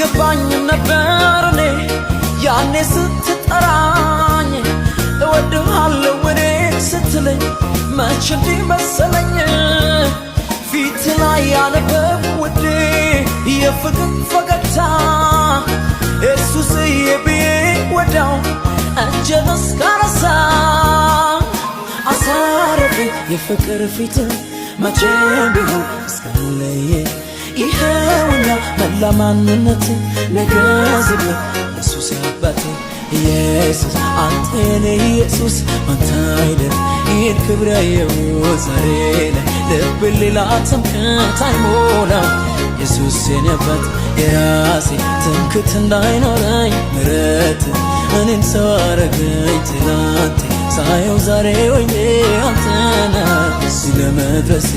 አይገባኝም ነበር እኔ ያኔ ስትጠራኝ እወድሃለሁ እኔ ስትለኝ መች እንዲህ መሰለኝ ፊት ላይ ያነበብ ውዴ የፍቅር ፈገግታ ኢየሱስዬ ብዬ ወዳው አንጀት እስካነሳ አሳረፈ የፍቅር ፊት መቼም ቢሆን እስካለየ ይኸውና መላ ማንነት ነገዝብ ኢየሱስ አባቴ ኢየሱስ አንተ ነህ ኢየሱስ አንተ አይደል ይህን ክብር ያየው ዛሬ ላይ ልብ ሌላ ትምክህት አይሞላው ኢየሱስ የኔ አባት የራሴ ትምክህት እንዳይኖረኝ ምሕረት እኔን ሰው አረገኝ ትላንቴ ሳየው ዛሬ ወይኔ አንተና እዚህ ለመድረሴ